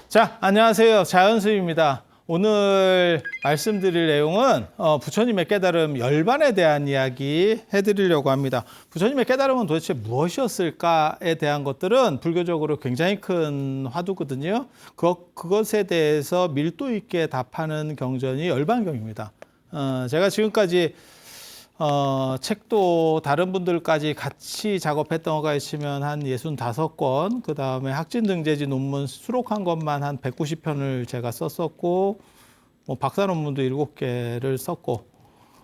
자, 안녕하세요. 자연수입니다. 오늘 말씀드릴 내용은 부처님의 깨달음 열반에 대한 이야기 해드리려고 합니다. 부처님의 깨달음은 도대체 무엇이었을까에 대한 것들은 불교적으로 굉장히 큰 화두거든요. 그것에 대해서 밀도 있게 답하는 경전이 열반경입니다. 제가 지금까지 책도 다른 분들까지 같이 작업했던 거가 있으면 한 65권, 그 다음에 학진등재지 논문 수록한 것만 한 190편을 제가 썼었고, 박사 논문도 7개를 썼고,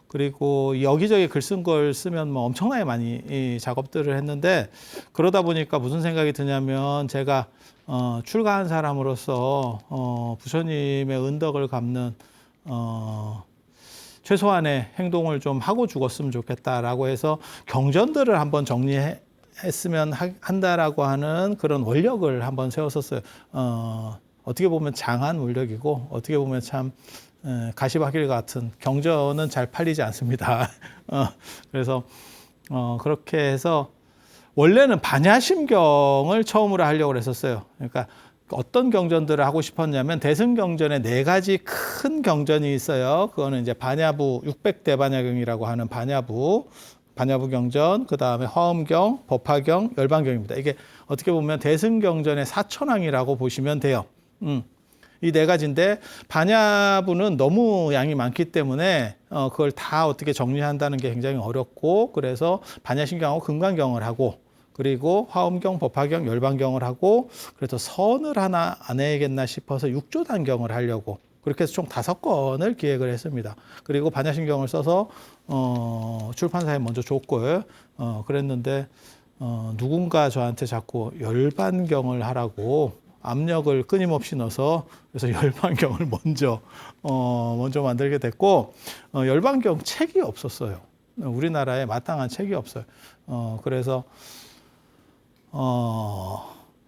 그리고 여기저기 글 쓴 걸 쓰면 엄청나게 많이 이 작업들을 했는데, 그러다 보니까 무슨 생각이 드냐면, 제가 출가한 사람으로서 부처님의 은덕을 갚는 최소한의 행동을 좀 하고 죽었으면 좋겠다라고 해서 경전들을 한번 정리했으면 한다라고 하는 그런 원력을 한번 세웠었어요. 어떻게 보면 장한 원력이고 어떻게 보면 참 가시밭길 같은, 경전은 잘 팔리지 않습니다. 그래서 그렇게 해서 원래는 반야심경을 처음으로 하려고 했었어요. 그러니까 어떤 경전들을 하고 싶었냐면 대승경전에 4가지 큰 경전이 있어요. 그거는 이제 반야부 600대반야경이라고 하는 반야부 경전, 그 다음에 화엄경, 법화경, 열반경입니다. 이게 어떻게 보면 대승경전의 사천왕이라고 보시면 돼요. 이 4가지인데 반야부는 너무 양이 많기 때문에 그걸 다 어떻게 정리한다는 게 굉장히 어렵고, 그래서 반야심경하고 금강경을 하고, 그리고 화엄경, 법화경, 열반경을 하고, 그래서 선을 하나 안 해야겠나 싶어서 6조단경을 하려고 그렇게 해서 총 5권을 기획을 했습니다. 그리고 반야심경을 써서 출판사에 먼저 줬고요. 그랬는데 누군가 저한테 자꾸 열반경을 하라고 압력을 끊임없이 넣어서, 그래서 열반경을 먼저 만들게 됐고, 열반경 책이 없었어요. 우리나라에 마땅한 책이 없어요. 그래서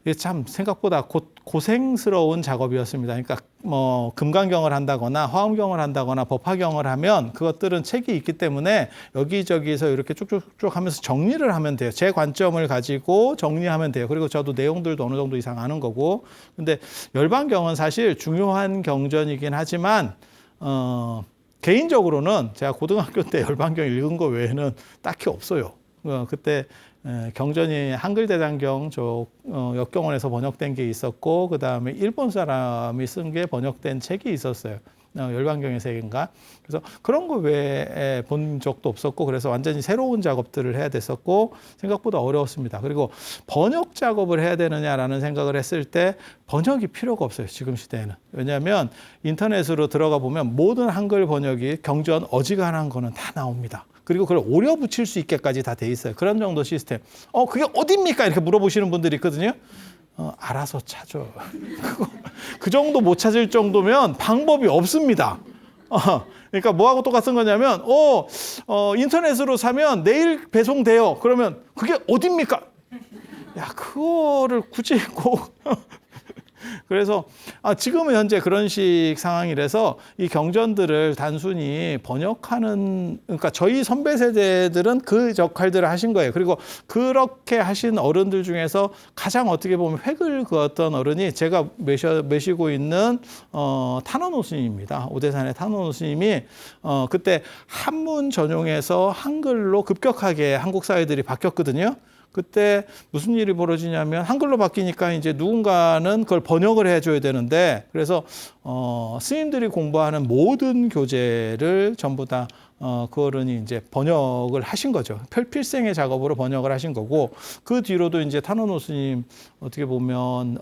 이게 참 생각보다 고생스러운 작업이었습니다. 그러니까 금강경을 한다거나 화엄경을 한다거나 법화경을 하면 그것들은 책이 있기 때문에 여기저기서 이렇게 쭉쭉쭉 하면서 정리를 하면 돼요. 제 관점을 가지고 정리하면 돼요. 그리고 저도 내용들도 어느 정도 이상 아는 거고. 근데 열반경은 사실 중요한 경전이긴 하지만 개인적으로는 제가 고등학교 때 열반경 읽은 거 외에는 딱히 없어요. 그때 경전이 한글대장경 쪽 역경원에서 번역된 게 있었고, 그 다음에 일본 사람이 쓴 게 번역된 책이 있었어요. 열반경의 세계인가. 그래서 그런 거 외에 본 적도 없었고, 그래서 완전히 새로운 작업들을 해야 됐었고, 생각보다 어려웠습니다. 그리고 번역 작업을 해야 되느냐라는 생각을 했을 때 번역이 필요가 없어요, 지금 시대에는. 왜냐하면 인터넷으로 들어가 보면 모든 한글 번역이 경전 어지간한 거는 다 나옵니다. 그리고 그걸 오려 붙일 수 있게까지 다 돼 있어요. 그런 정도 시스템. 그게 어딥니까? 이렇게 물어보시는 분들이 있거든요. 알아서 찾아. 그 정도 못 찾을 정도면 방법이 없습니다. 그러니까 뭐하고 똑같은 거냐면, 인터넷으로 사면 내일 배송돼요. 그러면 그게 어딥니까? 야, 그거를 굳이 꼭. 그래서 지금은 현재 그런 식 상황이라서 이 경전들을 단순히 번역하는, 그러니까 저희 선배 세대들은 그 역할들을 하신 거예요. 그리고 그렇게 하신 어른들 중에서 가장 어떻게 보면 획을 그었던 어른이 제가 메시고 있는 탄원호 스님입니다. 오대산의 탄원호 스님이 그때 한문 전용에서 한글로 급격하게 한국 사회들이 바뀌었거든요. 그때 무슨 일이 벌어지냐면 한글로 바뀌니까 이제 누군가는 그걸 번역을 해줘야 되는데, 그래서 스님들이 공부하는 모든 교재를 전부 다 그 어른이 이제 번역을 하신 거죠. 필생의 작업으로 번역을 하신 거고, 그 뒤로도 이제 탄원호 스님 어떻게 보면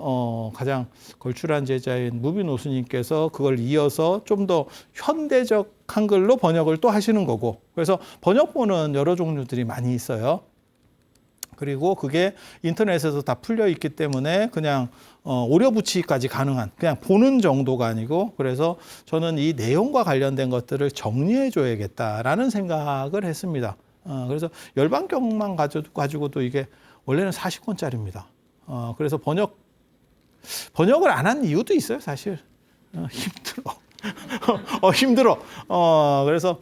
가장 걸출한 제자인 무빈호 스님께서 그걸 이어서 좀 더 현대적 한글로 번역을 또 하시는 거고, 그래서 번역본은 여러 종류들이 많이 있어요. 그리고 그게 인터넷에서 다 풀려 있기 때문에 그냥 오려붙이기까지 가능한, 그냥 보는 정도가 아니고, 그래서 저는 이 내용과 관련된 것들을 정리해 줘야겠다라는 생각을 했습니다. 그래서 열반경만 가지고도 이게 원래는 40권짜리입니다. 그래서 번역을 안 한 이유도 있어요, 사실. 힘들어. 힘들어. 그래서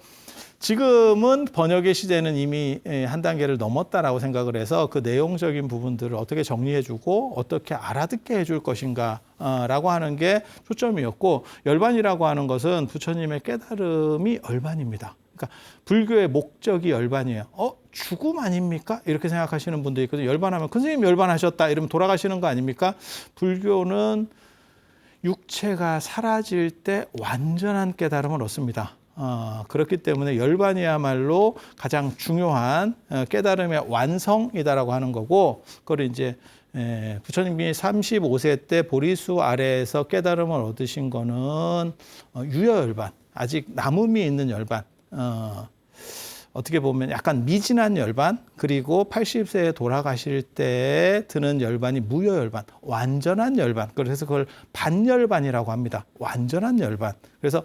지금은 번역의 시대는 이미 한 단계를 넘었다라고 생각을 해서 그 내용적인 부분들을 어떻게 정리해주고 어떻게 알아듣게 해줄 것인가, 라고 하는 게 초점이었고, 열반이라고 하는 것은 부처님의 깨달음이 열반입니다. 그러니까 불교의 목적이 열반이에요. 죽음 아닙니까? 이렇게 생각하시는 분도 있거든요. 열반하면 큰 스님 열반하셨다 이러면 돌아가시는 거 아닙니까? 불교는 육체가 사라질 때 완전한 깨달음을 얻습니다. 그렇기 때문에 열반이야말로 가장 중요한 깨달음의 완성이다라고 하는 거고, 그걸 이제 부처님이 35세 때 보리수 아래에서 깨달음을 얻으신 거는 유여열반, 아직 남음이 있는 열반, 어떻게 보면 약간 미진한 열반, 그리고 80세에 돌아가실 때 드는 열반이 무여열반, 완전한 열반. 그래서 그걸 반열반이라고 합니다. 완전한 열반. 그래서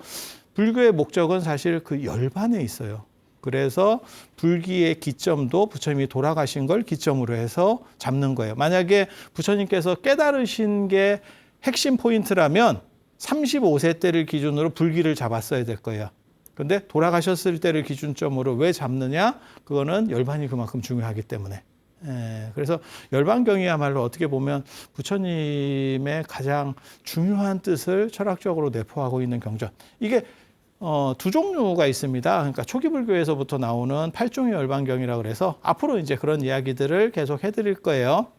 불교의 목적은 사실 그 열반에 있어요. 그래서 불기의 기점도 부처님이 돌아가신 걸 기점으로 해서 잡는 거예요. 만약에 부처님께서 깨달으신 게 핵심 포인트라면 35세 때를 기준으로 불기를 잡았어야 될 거예요. 근데 돌아가셨을 때를 기준점으로 왜 잡느냐? 그거는 열반이 그만큼 중요하기 때문에. 그래서 열반경이야말로 어떻게 보면 부처님의 가장 중요한 뜻을 철학적으로 내포하고 있는 경전. 이게 두 종류가 있습니다. 그러니까 초기 불교에서부터 나오는 8종의 열반경이라고 그래서 앞으로 이제 그런 이야기들을 계속 해드릴 거예요.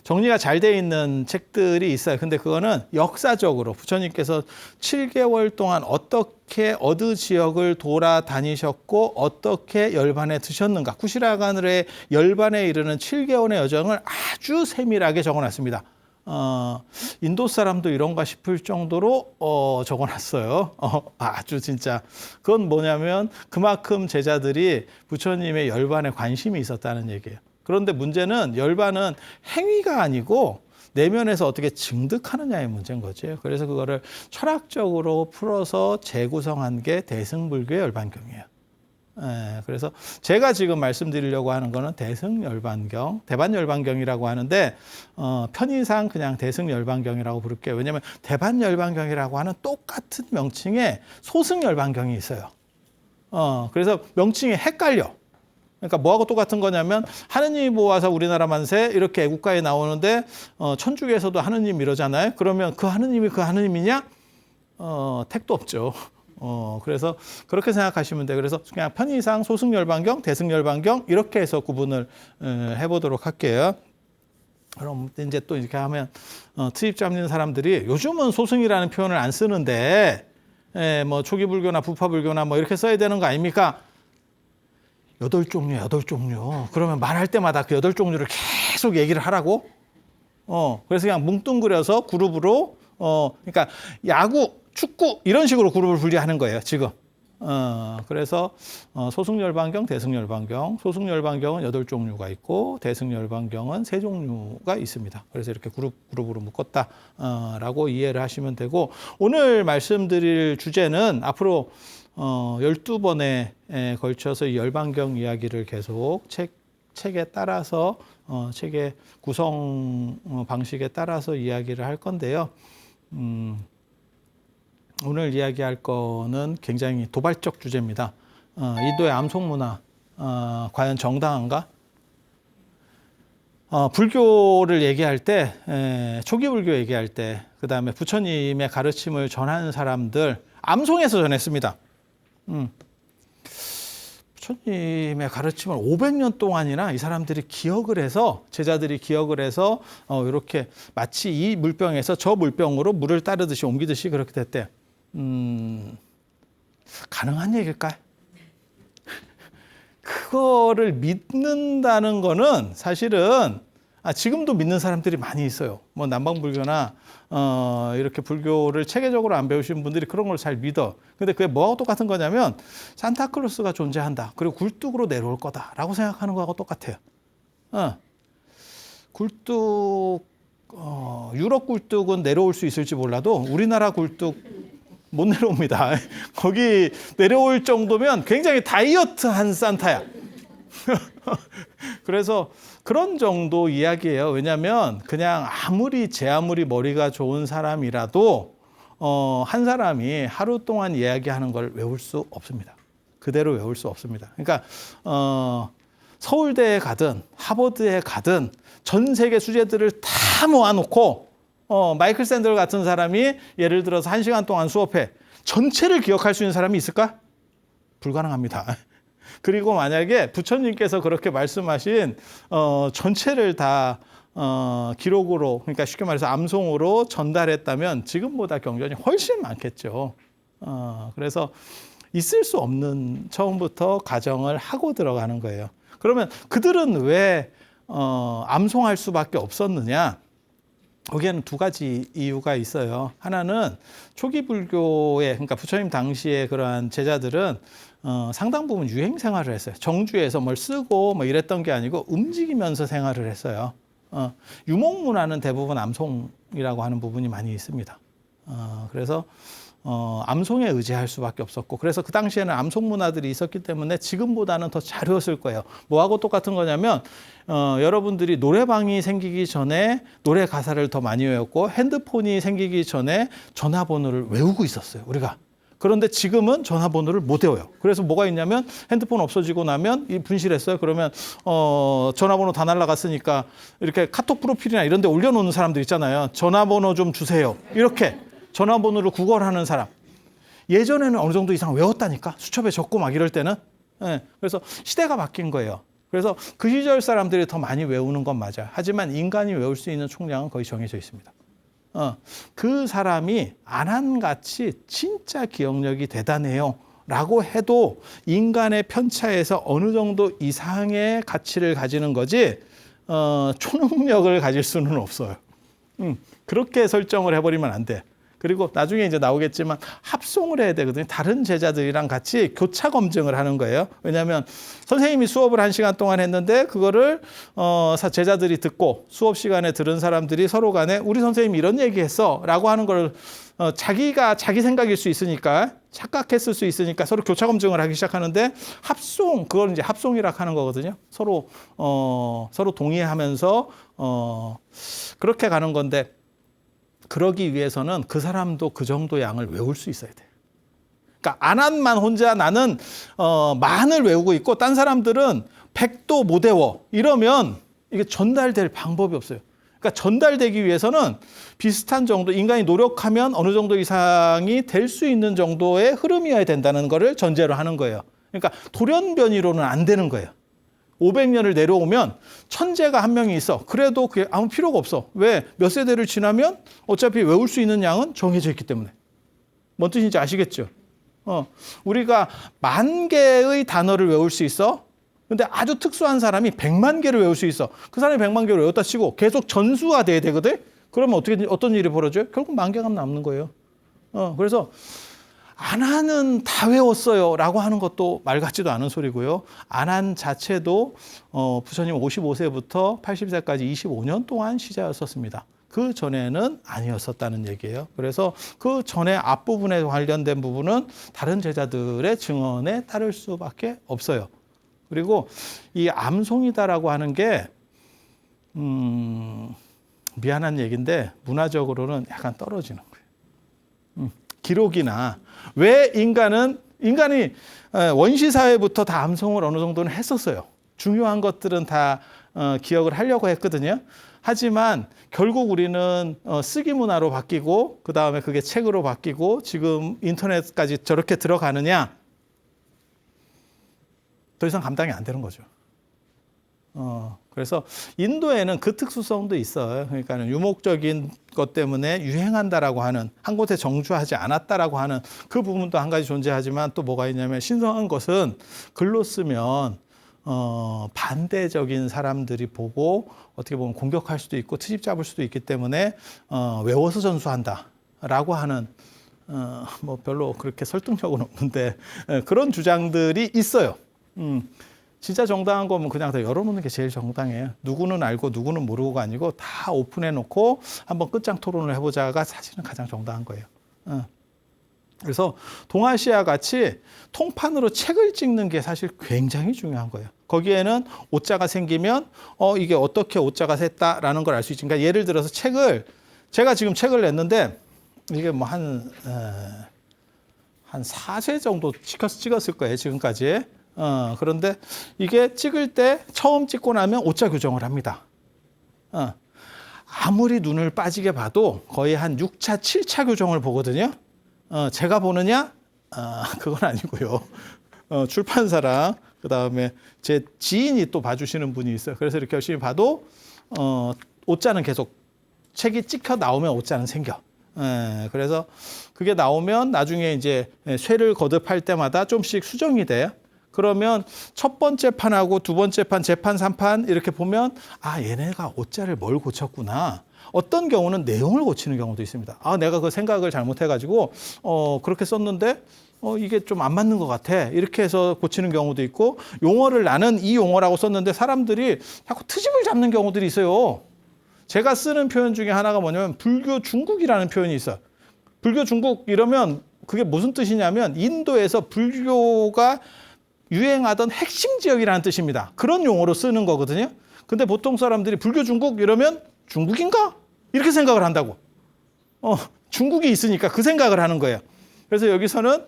정리가 잘 돼 있는 책들이 있어요. 근데 그거는 역사적으로 부처님께서 7개월 동안 어떻게 어느 지역을 돌아다니셨고 어떻게 열반에 드셨는가. 쿠시라간의 열반에 이르는 7개월의 여정을 아주 세밀하게 적어놨습니다. 인도 사람도 이런가 싶을 정도로 적어놨어요. 아주 진짜. 그건 뭐냐면 그만큼 제자들이 부처님의 열반에 관심이 있었다는 얘기예요. 그런데 문제는 열반은 행위가 아니고 내면에서 어떻게 증득하느냐의 문제인 거죠. 그래서 그거를 철학적으로 풀어서 재구성한 게 대승불교의 열반경이에요. 그래서 제가 지금 말씀드리려고 하는 거는 대승열반경, 대반열반경이라고 하는데 편의상 그냥 대승열반경이라고 부를게요. 왜냐하면 대반열반경이라고 하는 똑같은 명칭에 소승열반경이 있어요. 그래서 명칭이 헷갈려. 그러니까 뭐하고 똑같은 거냐면 하느님이 모아서 우리나라 만세 이렇게 애국가에 나오는데 천주교에서도 하느님 이러잖아요. 그러면 그 하느님이 그 하느님이냐? 택도 없죠. 그래서 그렇게 생각하시면 돼요. 그래서 그냥 편의상 소승열반경, 대승열반경 이렇게 해서 구분을 해보도록 할게요. 그럼 이제 또 이렇게 하면 트집 잡는 사람들이 요즘은 소승이라는 표현을 안 쓰는데 뭐 초기 불교나 부파 불교나 뭐 이렇게 써야 되는 거 아닙니까? 8종류. 그러면 말할 때마다 그 8종류를 계속 얘기를 하라고? 그래서 그냥 뭉뚱그려서 그룹으로, 그러니까 야구, 축구, 이런 식으로 그룹을 분리하는 거예요, 지금. 그래서 소승열반경, 대승열반경. 소승열반경은 8종류가 있고, 대승열반경은 3종류가 있습니다. 그래서 이렇게 그룹으로 묶었다라고 이해를 하시면 되고, 오늘 말씀드릴 주제는 앞으로 12번에 걸쳐서 이 열반경 이야기를 계속 책에 따라서 책의 구성 방식에 따라서 이야기를 할 건데요. 오늘 이야기할 거는 굉장히 도발적 주제입니다. 인도의 암송문화 과연 정당한가? 불교를 얘기할 때, 초기 불교 얘기할 때, 그 다음에 부처님의 가르침을 전하는 사람들 암송해서 전했습니다. 부처님의 가르침을 500년 동안이나 이 사람들이 기억을 해서, 제자들이 기억을 해서 이렇게 마치 이 물병에서 저 물병으로 물을 따르듯이 옮기듯이 그렇게 됐대. 가능한 얘기일까요? 그거를 믿는다는 거는 사실은 지금도 믿는 사람들이 많이 있어요. 뭐 남방불교나 이렇게 불교를 체계적으로 안 배우신 분들이 그런 걸 잘 믿어. 근데 그게 뭐하고 똑같은 거냐면 산타클로스가 존재한다. 그리고 굴뚝으로 내려올 거다라고 생각하는 거하고 똑같아요. 굴뚝 유럽 굴뚝은 내려올 수 있을지 몰라도 우리나라 굴뚝 못 내려옵니다. 거기 내려올 정도면 굉장히 다이어트한 산타야. 그래서 그런 정도 이야기예요. 왜냐하면 그냥 제 아무리 머리가 좋은 사람이라도 한 사람이 하루 동안 이야기하는 걸 외울 수 없습니다. 그대로 외울 수 없습니다. 그러니까 서울대에 가든 하버드에 가든 전 세계 수재들을 다 모아놓고 마이클 샌들 같은 사람이 예를 들어서 1시간 동안 수업해. 전체를 기억할 수 있는 사람이 있을까? 불가능합니다. 그리고 만약에 부처님께서 그렇게 말씀하신 전체를 다 기록으로, 그러니까 쉽게 말해서 암송으로 전달했다면 지금보다 경전이 훨씬 많겠죠. 그래서 있을 수 없는, 처음부터 가정을 하고 들어가는 거예요. 그러면 그들은 왜 암송할 수밖에 없었느냐? 거기에는 두 가지 이유가 있어요. 하나는 초기 불교의, 그러니까 부처님 당시에 그러한 제자들은 상당 부분 유행 생활을 했어요. 정주에서 뭘 쓰고 뭐 이랬던 게 아니고 움직이면서 생활을 했어요. 유목 문화는 대부분 암송이라고 하는 부분이 많이 있습니다. 그래서 암송에 의지할 수밖에 없었고, 그래서 그 당시에는 암송 문화들이 있었기 때문에 지금보다는 더 잘 외웠을 거예요. 뭐하고 똑같은 거냐면 여러분들이 노래방이 생기기 전에 노래 가사를 더 많이 외웠고, 핸드폰이 생기기 전에 전화번호를 외우고 있었어요, 우리가. 그런데 지금은 전화번호를 못 외워요. 그래서 뭐가 있냐면 핸드폰 없어지고 나면 분실했어요. 그러면 전화번호 다 날라갔으니까 이렇게 카톡 프로필이나 이런 데 올려놓는 사람들 있잖아요. 전화번호 좀 주세요. 이렇게 전화번호를 구걸하는 사람. 예전에는 어느 정도 이상 외웠다니까. 수첩에 적고 막 이럴 때는. 네. 그래서 시대가 바뀐 거예요. 그래서 그 시절 사람들이 더 많이 외우는 건 맞아요. 하지만 인간이 외울 수 있는 총량은 거의 정해져 있습니다. 그 사람이 안한같이 진짜 기억력이 대단해요 라고 해도 인간의 편차에서 어느 정도 이상의 가치를 가지는 거지 초능력을 가질 수는 없어요. 그렇게 설정을 해버리면 안 돼. 그리고 나중에 이제 나오겠지만 합송을 해야 되거든요. 다른 제자들이랑 같이 교차 검증을 하는 거예요. 왜냐하면 선생님이 수업을 1시간 동안 했는데 그거를 제자들이 듣고 수업 시간에 들은 사람들이 서로 간에 우리 선생님이 이런 얘기했어 라고 하는 걸 자기가 자기 생각일 수 있으니까, 착각했을 수 있으니까 서로 교차 검증을 하기 시작하는데, 그걸 이제 합송이라고 하는 거거든요. 서로 동의하면서 그렇게 가는 건데, 그러기 위해서는 그 사람도 그 정도 양을 외울 수 있어야 돼요. 그러니까 안한만 혼자 나는 만을 외우고 있고 딴 사람들은 100도 못 외워. 이러면 이게 전달될 방법이 없어요. 그러니까 전달되기 위해서는 비슷한 정도, 인간이 노력하면 어느 정도 이상이 될 수 있는 정도의 흐름이어야 된다는 거를 전제로 하는 거예요. 그러니까 돌연변이로는 안 되는 거예요. 500년을 내려오면 천재가 한 명이 있어. 그래도 그게 아무 필요가 없어. 왜? 몇 세대를 지나면 어차피 외울 수 있는 양은 정해져 있기 때문에. 뭔 뜻인지 아시겠죠? 우리가 10,000개의 단어를 외울 수 있어. 근데 아주 특수한 사람이 100만 개를 외울 수 있어. 그 사람이 100만 개를 외웠다 치고 계속 전수가 돼야 되거든? 그러면 어떤 일이 벌어져요? 결국 10,000개가 남는 거예요. 그래서 안한은 다 외웠어요 라고 하는 것도 말 같지도 않은 소리고요. 안한 자체도 부처님 55세부터 80세까지 25년 동안 시자였었습니다. 그 전에는 아니었었다는 얘기예요. 그래서 그 전에 앞부분에 관련된 부분은 다른 제자들의 증언에 따를 수밖에 없어요. 그리고 이 암송이다라고 하는 게 미안한 얘기인데 문화적으로는 약간 떨어지는 거예요. 기록이나 왜 인간이 원시 사회부터 다 암송을 어느 정도는 했었어요. 중요한 것들은 다 기억을 하려고 했거든요. 하지만 결국 우리는 쓰기 문화로 바뀌고 그 다음에 그게 책으로 바뀌고 지금 인터넷까지 저렇게 들어가느냐, 더 이상 감당이 안 되는 거죠. 그래서 인도에는 그 특수성도 있어요. 그러니까 유목적인 것 때문에 유행한다라고 하는, 한 곳에 정주하지 않았다라고 하는 그 부분도 한 가지 존재하지만, 또 뭐가 있냐면 신성한 것은 글로 쓰면 반대적인 사람들이 보고 어떻게 보면 공격할 수도 있고 트집 잡을 수도 있기 때문에 외워서 전수한다라고 하는 뭐 별로 그렇게 설득력은 없는데 그런 주장들이 있어요. 진짜 정당한 거면 그냥 다 열어놓는 게 제일 정당해요. 누구는 알고 누구는 모르고가 아니고 다 오픈해놓고 한번 끝장 토론을 해보자가 사실은 가장 정당한 거예요. 그래서 동아시아 같이 통판으로 책을 찍는 게 사실 굉장히 중요한 거예요. 거기에는 오자가 생기면 이게 어떻게 오자가 샜다라는 걸 알 수 있지. 그러니까 예를 들어서 제가 지금 책을 냈는데 이게 뭐 한 4쇄 정도 찍었을 거예요, 지금까지. 그런데 이게 찍을 때 처음 찍고 나면 오자 교정을 합니다. 아무리 눈을 빠지게 봐도 거의 한 6차, 7차 교정을 보거든요. 제가 보느냐? 그건 아니고요. 출판사랑 그다음에 제 지인이 또 봐주시는 분이 있어요. 그래서 이렇게 열심히 봐도 오자는 계속 책이 찍혀 나오면 오자는 생겨. 그래서 그게 나오면 나중에 이제 쇠를 거듭할 때마다 좀씩 수정이 돼요. 그러면 첫 번째 판하고 두 번째 판, 재판, 3판 이렇게 보면 얘네가 오자를 뭘 고쳤구나. 어떤 경우는 내용을 고치는 경우도 있습니다. 내가 그 생각을 잘못해가지고 그렇게 썼는데 이게 좀 안 맞는 것 같아. 이렇게 해서 고치는 경우도 있고 용어를 나는 이 용어라고 썼는데 사람들이 자꾸 트집을 잡는 경우들이 있어요. 제가 쓰는 표현 중에 하나가 뭐냐면 불교 중국이라는 표현이 있어요. 불교 중국 이러면 그게 무슨 뜻이냐면 인도에서 불교가 유행하던 핵심 지역이라는 뜻입니다. 그런 용어로 쓰는 거거든요. 근데 보통 사람들이 불교 중국 이러면 중국인가? 이렇게 생각을 한다고. 중국이 있으니까 그 생각을 하는 거예요. 그래서 여기서는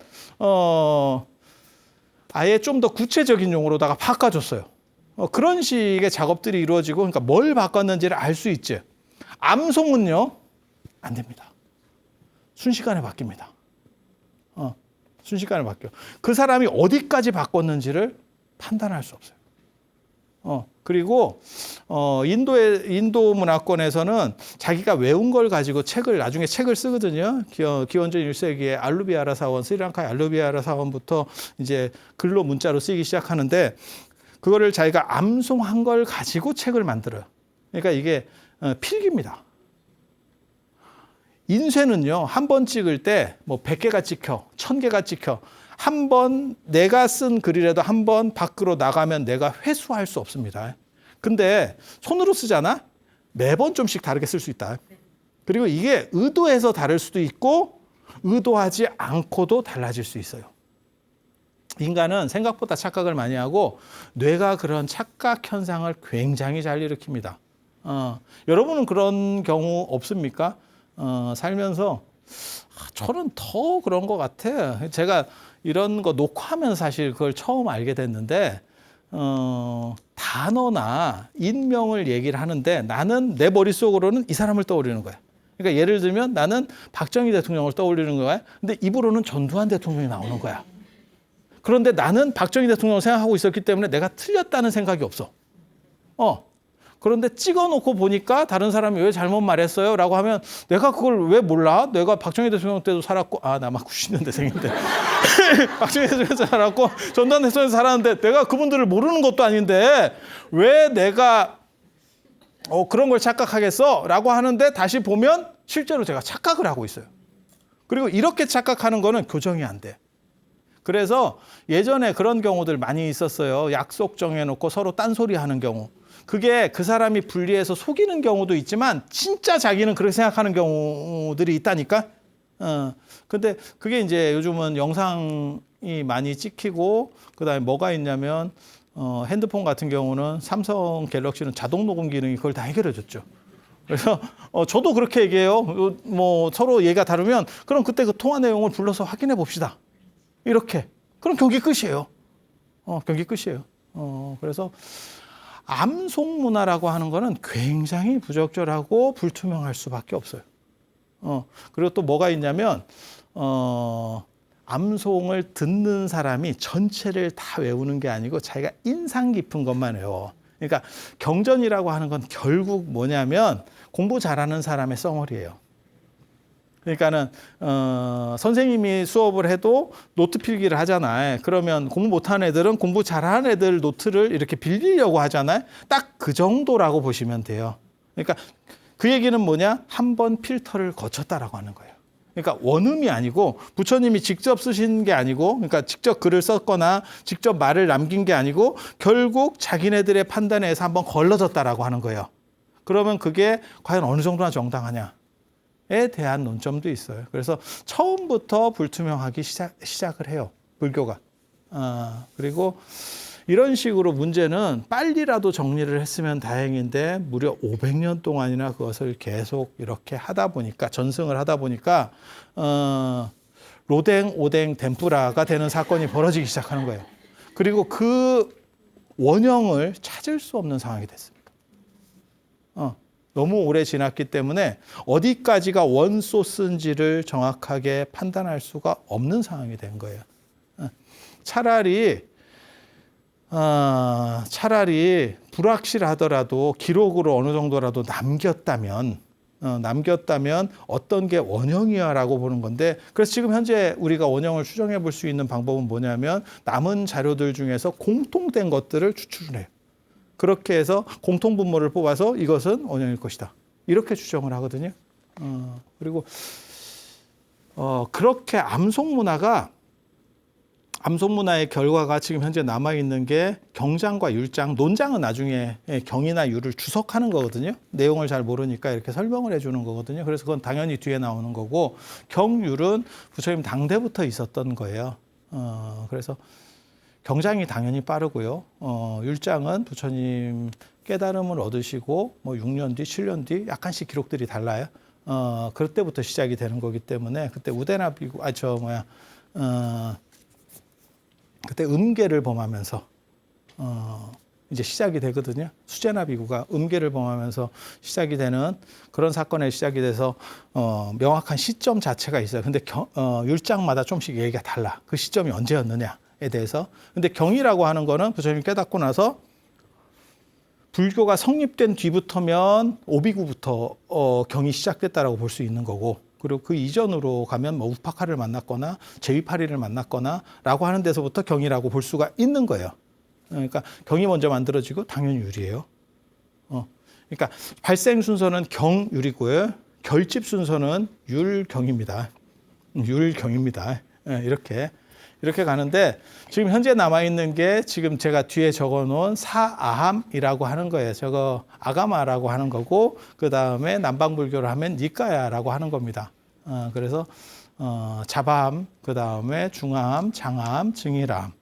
아예 좀 더 구체적인 용어로다가 바꿔줬어요. 그런 식의 작업들이 이루어지고 그러니까 뭘 바꿨는지를 알 수 있지. 암송은요. 안 됩니다. 순식간에 바뀝니다. 순식간에 바뀌어. 그 사람이 어디까지 바꿨는지를 판단할 수 없어요. 그리고 인도 문화권에서는 자기가 외운 걸 가지고 나중에 책을 쓰거든요. 기원전 1세기에 알루비아라 사원, 스리랑카의 알루비아라 사원부터 이제 글로 문자로 쓰기 시작하는데 그거를 자기가 암송한 걸 가지고 책을 만들어요. 그러니까 이게 필기입니다. 인쇄는요, 한 번 찍을 때 뭐 100개가 찍혀, 1000개가 찍혀. 한 번 내가 쓴 글이라도 한 번 밖으로 나가면 내가 회수할 수 없습니다. 근데 손으로 쓰잖아? 매번 좀씩 다르게 쓸 수 있다. 그리고 이게 의도해서 다를 수도 있고 의도하지 않고도 달라질 수 있어요. 인간은 생각보다 착각을 많이 하고 뇌가 그런 착각 현상을 굉장히 잘 일으킵니다. 여러분은 그런 경우 없습니까? 살면서 저는 더 그런 것 같아. 제가 이런 거 녹화하면 사실 그걸 처음 알게 됐는데 단어나 인명을 얘기를 하는데 나는 내 머릿속으로는 이 사람을 떠올리는 거야. 그러니까 예를 들면 나는 박정희 대통령을 떠올리는 거야. 근데 입으로는 전두환 대통령이 나오는 거야. 그런데 나는 박정희 대통령을 생각하고 있었기 때문에 내가 틀렸다는 생각이 없어. 그런데 찍어놓고 보니까 다른 사람이 왜 잘못 말했어요? 라고 하면 내가 그걸 왜 몰라? 내가 박정희 대통령 때도 살았고, 나 막 90년대생인데. 박정희 대통령 때 살았고, 전두환 대통령 때 살았는데 내가 그분들을 모르는 것도 아닌데 왜 내가 그런 걸 착각하겠어? 라고 하는데 다시 보면 실제로 제가 착각을 하고 있어요. 그리고 이렇게 착각하는 거는 교정이 안 돼. 그래서 예전에 그런 경우들 많이 있었어요. 약속 정해놓고 서로 딴소리 하는 경우. 그게 그 사람이 불리해서 속이는 경우도 있지만 진짜 자기는 그렇게 생각하는 경우들이 있다니까. 근데 그게 이제 요즘은 영상이 많이 찍히고 그다음에 뭐가 있냐면 핸드폰 같은 경우는 삼성 갤럭시는 자동 녹음 기능이 그걸 다 해결해 줬죠. 그래서 저도 그렇게 얘기해요. 뭐 서로 얘기가 다르면 그럼 그때 그 통화 내용을 불러서 확인해 봅시다. 이렇게. 그럼 경기 끝이에요. 경기 끝이에요. 그래서 암송 문화라고 하는 거는 굉장히 부적절하고 불투명할 수밖에 없어요. 그리고 또 뭐가 있냐면 암송을 듣는 사람이 전체를 다 외우는 게 아니고 자기가 인상 깊은 것만 외워. 그러니까 경전이라고 하는 건 결국 뭐냐면 공부 잘하는 사람의 썽어리예요. 그러니까는 선생님이 수업을 해도 노트 필기를 하잖아요. 그러면 공부 못하는 애들은 공부 잘하는 애들 노트를 이렇게 빌리려고 하잖아요. 딱 그 정도라고 보시면 돼요. 그러니까 그 얘기는 뭐냐? 한 번 필터를 거쳤다라고 하는 거예요. 그러니까 원음이 아니고 부처님이 직접 쓰신 게 아니고 그러니까 직접 글을 썼거나 직접 말을 남긴 게 아니고 결국 자기네들의 판단에 의해서 한번 걸러졌다라고 하는 거예요. 그러면 그게 과연 어느 정도나 정당하냐? 에 대한 논점도 있어요. 그래서 처음부터 불투명하기 시작을 해요. 불교가. 그리고 이런 식으로 문제는 빨리라도 정리를 했으면 다행인데 무려 500년 동안이나 그것을 계속 이렇게 하다 보니까 전승을 하다 보니까 로댕, 오뎅, 덴뿌라가 되는 사건이 벌어지기 시작하는 거예요. 그리고 그 원형을 찾을 수 없는 상황이 됐습니다. 너무 오래 지났기 때문에 어디까지가 원소스인지를 정확하게 판단할 수가 없는 상황이 된 거예요. 차라리 불확실하더라도 기록으로 어느 정도라도 남겼다면 어떤 게 원형이야라고 보는 건데, 그래서 지금 현재 우리가 원형을 추정해 볼 수 있는 방법은 뭐냐면 남은 자료들 중에서 공통된 것들을 추출을 해요. 그렇게 해서 공통분모를 뽑아서 이것은 원형일 것이다, 이렇게 추정을 하거든요. 그리고 그렇게 암송문화의 결과가 지금 현재 남아있는 게 경장과 율장, 논장은 나중에 경이나 율을 주석하는 거거든요. 내용을 잘 모르니까 이렇게 설명을 해주는 거거든요. 그래서 그건 당연히 뒤에 나오는 거고, 경율은 부처님 당대부터 있었던 거예요. 그래서 경장이 당연히 빠르고요. 율장은 부처님 깨달음을 얻으시고 뭐 6년 뒤, 7년 뒤 약간씩 기록들이 달라요. 그럴 때부터 시작이 되는 거기 때문에 그때 우대나 비구, 그때 음계를 범하면서 이제 시작이 되거든요. 수제나 비구가 음계를 범하면서 시작이 되는 그런 사건에 시작이 돼서 명확한 시점 자체가 있어요. 근데 율장마다 좀씩 얘기가 달라. 그 시점이 언제였느냐에 대해서. 근데 경이라고 하는 거는 부처님이 깨닫고 나서 불교가 성립된 뒤부터면 오비구부터 경이 시작됐다라고 볼 수 있는 거고, 그리고 그 이전으로 가면 뭐 우파카를 만났거나 제위파리를 만났거나 라고 하는 데서부터 경이라고 볼 수가 있는 거예요. 그러니까 경이 먼저 만들어지고 당연히 율이에요. 그러니까 발생 순서는 경율이고요. 결집 순서는 율경입니다. 율경입니다. 이렇게 가는데, 지금 현재 남아있는 게 지금 제가 뒤에 적어놓은 사아함이라고 하는 거예요. 저거 아가마라고 하는 거고, 그 다음에 남방불교를 하면 니까야라고 하는 겁니다. 그래서 자바함, 그 다음에 중아함, 장아함, 증일함.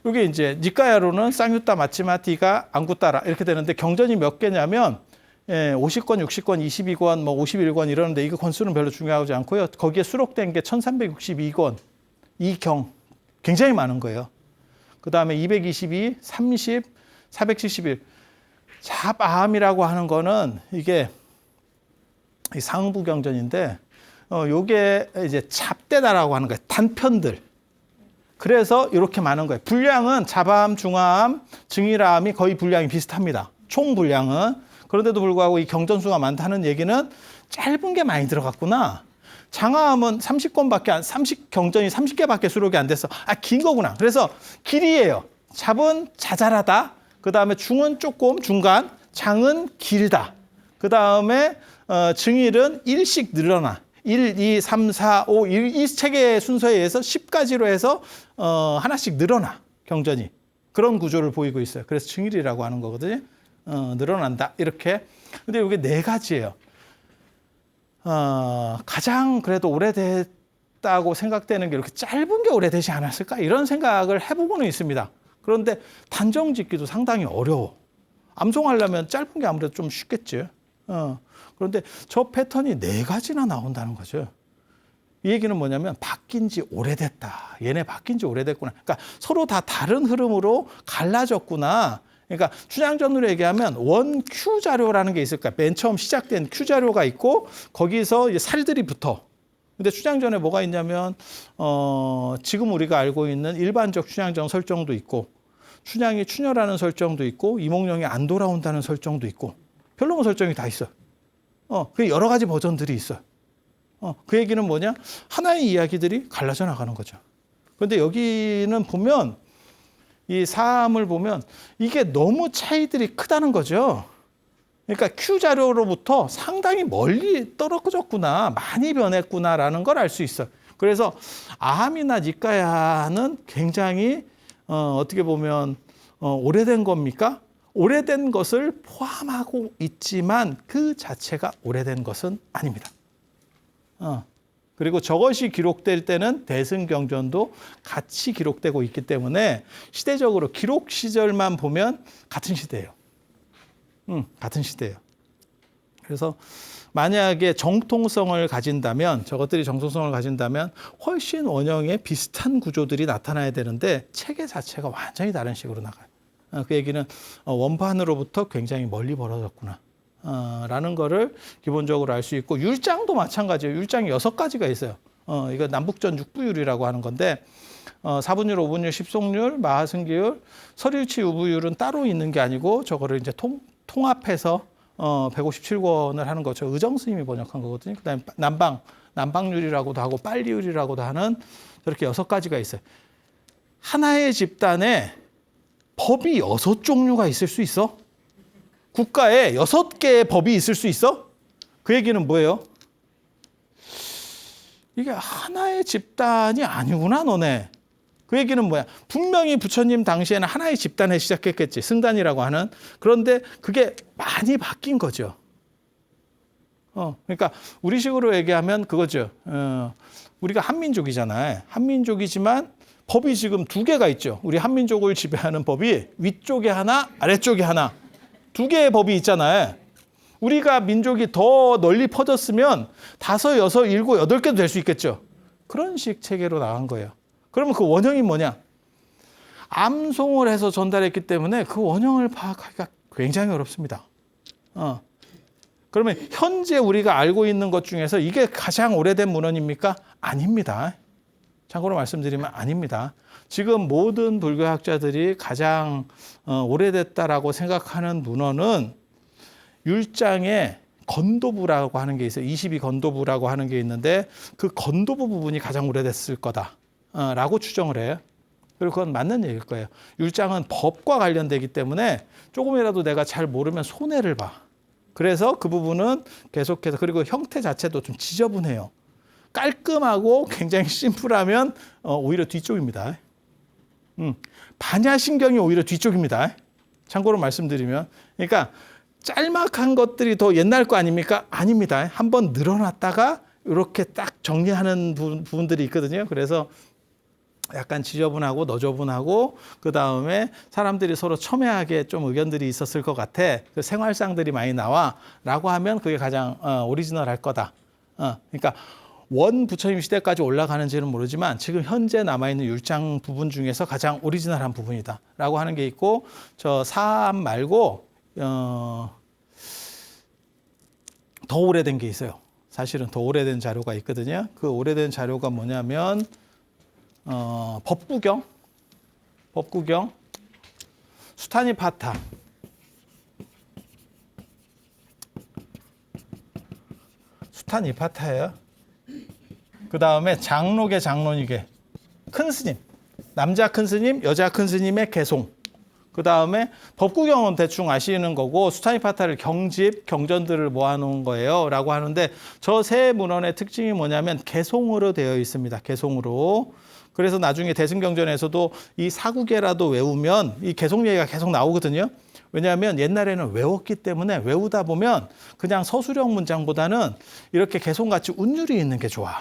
이게 이제 니까야로는 쌍유따, 마치마티가, 앙구따라 이렇게 되는데, 경전이 몇 개냐면 50권, 60권, 22권, 뭐 51권 이러는데, 이거 권수는 별로 중요하지 않고요. 거기에 수록된 게 1362권, 이 경 굉장히 많은 거예요. 그 다음에 222, 30, 471. 잡아함이라고 하는 거는 이게 상부 경전인데, 요게 이제 잡대다라고 하는 거예요. 단편들. 그래서 이렇게 많은 거예요. 분량은 자바함, 중아함, 증일함이 거의 분량이 비슷합니다. 총 분량은. 그런데도 불구하고 이 경전수가 많다는 얘기는 짧은 게 많이 들어갔구나. 장아함은 30권밖에 경전이 30개밖에 수록이 안 됐어. 긴 거구나. 그래서 길이에요. 잡은 자잘하다. 그 다음에 중은 조금 중간, 장은 길다. 그 다음에 증일은 1씩 늘어나. 1, 2, 3, 4, 5, 이 책의 순서에 의해서 10가지로 해서 하나씩 늘어나, 경전이. 그런 구조를 보이고 있어요. 그래서 증일이라고 하는 거거든요. 늘어난다, 이렇게. 근데 이게 4가지예요. 가장 그래도 오래됐다고 생각되는 게 이렇게 짧은 게 오래되지 않았을까, 이런 생각을 해보고는 있습니다. 그런데 단정 짓기도 상당히 어려워. 암송하려면 짧은 게 아무래도 좀 쉽겠죠. 그런데 저 패턴이 4가지나 나온다는 거죠. 이 얘기는 뭐냐면 바뀐 지 오래됐다. 얘네 바뀐 지 오래됐구나. 그러니까 서로 다 다른 흐름으로 갈라졌구나. 그러니까 춘향전으로 얘기하면 원 Q 자료라는 게 있을 거야. 맨 처음 시작된 Q 자료가 있고, 거기서 이제 살들이 붙어. 근데 춘향전에 뭐가 있냐면 지금 우리가 알고 있는 일반적 춘향전 설정도 있고, 춘향이 추녀라는 설정도 있고, 이몽룡이 안 돌아온다는 설정도 있고, 별로모 설정이 다 있어. 그 여러 가지 버전들이 있어. 그 얘기는 뭐냐? 하나의 이야기들이 갈라져 나가는 거죠. 그런데 여기는 보면, 이 사함을 보면 이게 너무 차이들이 크다는 거죠. 그러니까 Q 자료로부터 상당히 멀리 떨어졌구나, 많이 변했구나라는 걸 알 수 있어요. 그래서 아함이나 니까야는 굉장히 어떻게 보면 오래된 겁니까? 오래된 것을 포함하고 있지만 그 자체가 오래된 것은 아닙니다. 그리고 저것이 기록될 때는 대승경전도 같이 기록되고 있기 때문에 시대적으로 기록 시절만 보면 같은 시대예요. 같은 시대예요. 그래서 만약에 정통성을 가진다면, 저것들이 정통성을 가진다면 훨씬 원형의 비슷한 구조들이 나타나야 되는데 체계 자체가 완전히 다른 식으로 나가요. 그 얘기는 원판으로부터 굉장히 멀리 벌어졌구나. 라는 거를 기본적으로 알 수 있고, 율장도 마찬가지예요. 율장이 6가지가 있어요. 이거 남북전 6부율이라고 하는 건데, 4분율, 5분율, 10속률, 마하승기율, 설일치 유부율은 따로 있는 게 아니고 저거를 이제 통합해서 157권을 하는 거죠. 의정 스님이 번역한 거거든요. 그다음에 남방률이라고도 하고 빨리율이라고도 하는 저렇게 6가지가 있어요. 하나의 집단에 법이 6종류가 있을 수 있어? 국가에 6개의 법이 있을 수 있어? 그 얘기는 뭐예요? 이게 하나의 집단이 아니구나, 너네. 그 얘기는 뭐야? 분명히 부처님 당시에는 하나의 집단에 시작했겠지. 승단이라고 하는. 그런데 그게 많이 바뀐 거죠. 그러니까 우리식으로 얘기하면 그거죠. 우리가 한민족이잖아요. 한민족이지만 법이 지금 2개가 있죠. 우리 한민족을 지배하는 법이 위쪽에 하나, 아래쪽에 하나. 2개의 법이 있잖아요. 우리가 민족이 더 널리 퍼졌으면 5, 6, 7, 8개도 될 수 있겠죠. 그런 식 체계로 나간 거예요. 그러면 그 원형이 뭐냐? 암송을 해서 전달했기 때문에 그 원형을 파악하기가 굉장히 어렵습니다. 그러면 현재 우리가 알고 있는 것 중에서 이게 가장 오래된 문헌입니까? 아닙니다. 참고로 말씀드리면 아닙니다. 지금 모든 불교학자들이 가장 오래됐다라고 생각하는 문헌은 율장의 건도부라고 하는 게 있어요. 22건도부라고 하는 게 있는데 그 건도부 부분이 가장 오래됐을 거다라고 추정을 해요. 그리고 그건 맞는 얘기일 거예요. 율장은 법과 관련되기 때문에 조금이라도 내가 잘 모르면 손해를 봐. 그래서 그 부분은 계속해서, 그리고 형태 자체도 좀 지저분해요. 깔끔하고 굉장히 심플하면 오히려 뒤쪽입니다. 반야신경이 오히려 뒤쪽입니다. 참고로 말씀드리면. 그러니까 짤막한 것들이 더 옛날 거 아닙니까? 아닙니다. 한번 늘어났다가 이렇게 딱 정리하는 부분들이 있거든요. 그래서 약간 지저분하고 너저분하고 그 다음에 사람들이 서로 첨예하게 좀 의견들이 있었을 것 같아. 그 생활상들이 많이 나와라고 하면 그게 가장 오리지널할 거다. 그러니까 원 부처님 시대까지 올라가는지는 모르지만 지금 현재 남아있는 율장 부분 중에서 가장 오리지널한 부분이다라고 하는 게 있고, 저 사암 말고 더 오래된 게 있어요. 사실은 더 오래된 자료가 있거든요. 그 오래된 자료가 뭐냐면 법구경, 수타니파타, 수타니파타예요. 그 다음에 장로계, 장로니계, 큰 스님, 남자 큰 스님, 여자 큰 스님의 개송. 그 다음에 법구경은 대충 아시는 거고, 수타니파타를 경집, 경전들을 모아놓은 거예요 라고 하는데, 저 세 문헌의 특징이 뭐냐면 개송으로 되어 있습니다. 개송으로. 그래서 나중에 대승경전에서도 이 사구계라도 외우면 이 개송 얘기가 계속 나오거든요. 왜냐하면 옛날에는 외웠기 때문에 외우다 보면 그냥 서술형 문장보다는 이렇게 개송같이 운율이 있는 게 좋아.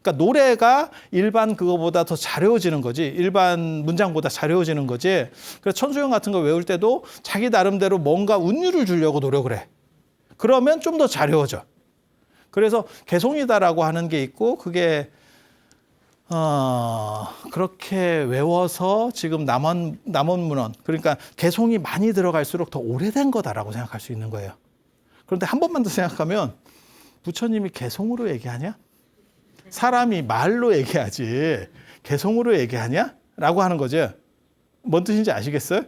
그러니까 노래가 일반 그거보다 더 잘 외워지는 거지. 일반 문장보다 잘 외워지는 거지. 그래서 천수형 같은 거 외울 때도 자기 나름대로 뭔가 운율을 주려고 노력을 해. 그러면 좀 더 잘 외워져. 그래서 개송이다라고 하는 게 있고, 그게 그렇게 외워서 지금 남원 문헌, 그러니까 개송이 많이 들어갈수록 더 오래된 거다라고 생각할 수 있는 거예요. 그런데 한 번만 더 생각하면 부처님이 개송으로 얘기하냐? 사람이 말로 얘기하지 개송으로 얘기하냐? 라고 하는 거죠. 뭔 뜻인지 아시겠어요?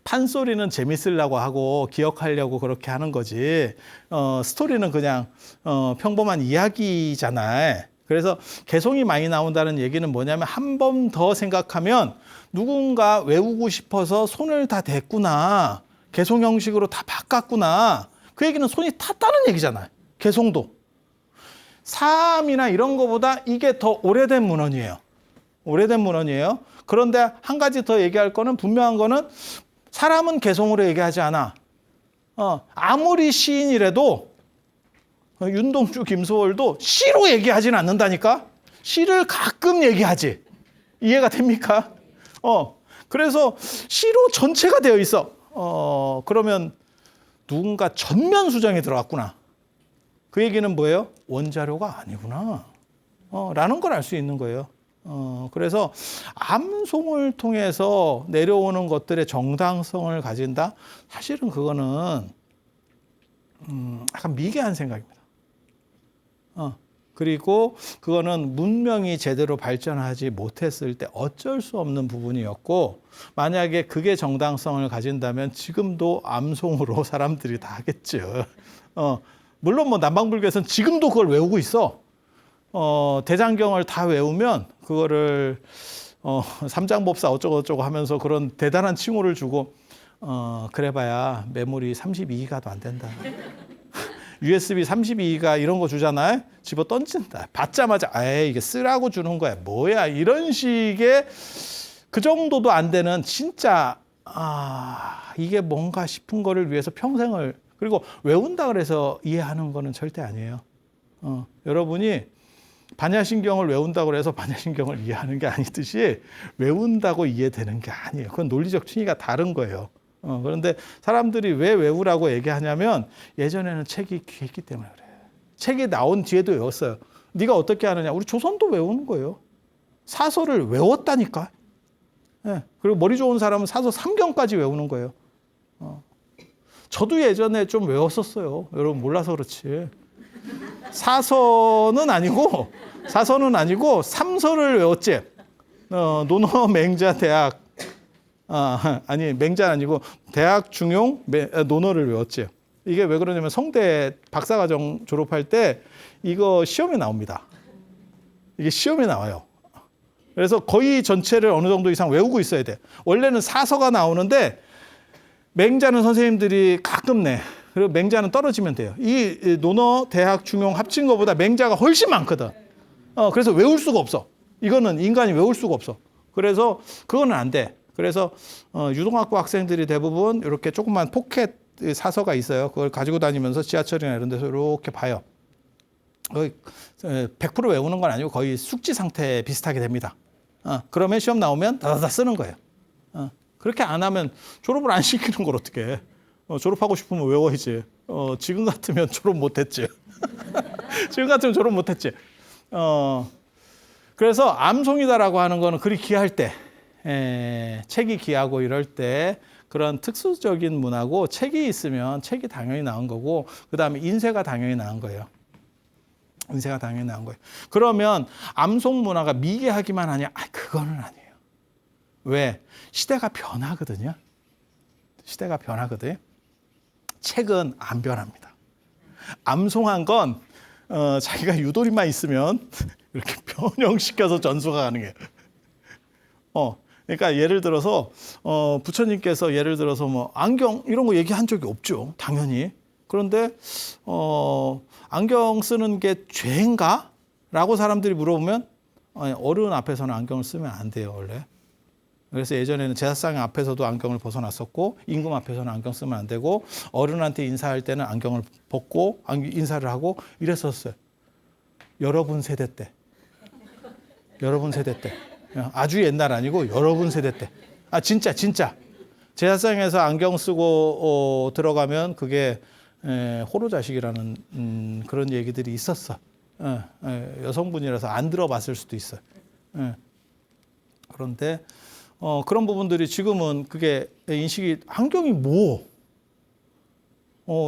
판소리는 재밌으려고 하고 기억하려고 그렇게 하는 거지, 스토리는 그냥 평범한 이야기잖아요. 그래서 개송이 많이 나온다는 얘기는 뭐냐면 한 번 더 생각하면 누군가 외우고 싶어서 손을 다 댔구나, 개송 형식으로 다 바꿨구나, 그 얘기는 손이 탔다는 얘기잖아요. 개송도 사암이나 이런 거보다 이게 더 오래된 문헌이에요. 오래된 문헌이에요. 그런데 한 가지 더 얘기할 거는, 분명한 거는 사람은 개송으로 얘기하지 않아. 아무리 시인이라도 윤동주, 김소월도 시로 얘기하지는 않는다니까. 시를 가끔 얘기하지. 이해가 됩니까? 그래서 시로 전체가 되어 있어. 그러면 누군가 전면 수정에 들어갔구나. 그 얘기는 뭐예요? 원자료가 아니구나. 라는 걸 알 수 있는 거예요. 그래서 암송을 통해서 내려오는 것들의 정당성을 가진다? 사실은 그거는 약간 미개한 생각입니다. 그리고 그거는 문명이 제대로 발전하지 못했을 때 어쩔 수 없는 부분이었고, 만약에 그게 정당성을 가진다면 지금도 암송으로 사람들이 다 하겠죠. 물론 뭐 남방불교에서는 지금도 그걸 외우고 있어. 대장경을 다 외우면 그거를 삼장법사 어쩌고저쩌고 하면서 그런 대단한 칭호를 주고, 그래봐야 메모리 32기가도 안 된다. USB 32기가 이런 거 주잖아요. 집어 던진다. 받자마자 에이 이게 쓰라고 주는 거야. 뭐야 이런 식의 그 정도도 안 되는 진짜 이게 뭔가 싶은 거를 위해서 평생을, 그리고 외운다 그래서 이해하는 거는 절대 아니에요. 여러분이 반야신경을 외운다고 해서 반야신경을 이해하는 게 아니듯이 외운다고 이해되는 게 아니에요. 그건 논리적 층위가 다른 거예요. 그런데 사람들이 왜 외우라고 얘기하냐면 예전에는 책이 귀했기 때문에 그래요. 책이 나온 뒤에도 외웠어요. 네가 어떻게 하느냐. 우리 조선도 외우는 거예요. 사서를 외웠다니까. 네. 그리고 머리 좋은 사람은 사서 3경까지 외우는 거예요. 저도 예전에 좀 외웠었어요. 여러분 몰라서 그렇지. 사서는 아니고 삼서를 외웠지. 논어 맹자 대학. 아니 맹자는 아니고 대학 중용 논어를 외웠지. 이게 왜 그러냐면 성대 박사과정 졸업할 때 이거 시험에 나옵니다. 이게 시험에 나와요. 그래서 거의 전체를 어느 정도 이상 외우고 있어야 돼. 원래는 사서가 나오는데 맹자는 선생님들이 가끔 내. 그리고 맹자는 떨어지면 돼요. 이 논어 대학 중용 합친 것보다 맹자가 훨씬 많거든. 그래서 외울 수가 없어. 이거는 인간이 외울 수가 없어. 그래서 그거는 안 돼. 그래서 유동학부 학생들이 대부분 이렇게 조그만 포켓 사서가 있어요. 그걸 가지고 다니면서 지하철이나 이런 데서 이렇게 봐요. 거의 100% 외우는 건 아니고 거의 숙지 상태 비슷하게 됩니다. 그러면 시험 나오면 다다다 쓰는 거예요. 그렇게 안 하면 졸업을 안 시키는 걸 어떻게 해. 졸업하고 싶으면 외워야지. 지금 같으면 졸업 못했지. 지금 같으면 졸업 못했지. 그래서 암송이다라고 하는 거는 그리 귀할 때, 책이 귀하고 이럴 때 그런 특수적인 문화고, 책이 있으면 책이 당연히 나온 거고, 그 다음에 인쇄가 당연히 나온 거예요. 인쇄가 당연히 나온 거예요. 그러면 암송 문화가 미개하기만 하냐? 그거는 아니에요. 왜? 시대가 변하거든요. 시대가 변하거든요. 책은 안 변합니다. 암송한 건 자기가 유도리만 있으면 이렇게 변형시켜서 전수가 가능해요. 그러니까 예를 들어서 부처님께서 예를 들어서 뭐 안경 이런 거 얘기한 적이 없죠. 당연히. 그런데 안경 쓰는 게 죄인가? 라고 사람들이 물어보면 어른 앞에서는 안경을 쓰면 안 돼요, 원래. 그래서 예전에는 제사상 앞에서도 안경을 벗어놨었고, 임금 앞에서는 안경 쓰면 안 되고, 어른한테 인사할 때는 안경을 벗고 인사를 하고 이랬었어요. 여러분 세대 때. 여러분 세대 때. 아주 옛날 아니고 여러분 세대 때. 진짜. 제사상에서 안경 쓰고 들어가면 그게 호로자식이라는 그런 얘기들이 있었어. 여성분이라서 안 들어봤을 수도 있어요. 그런데 그런 부분들이 지금은 그게 인식이 안경이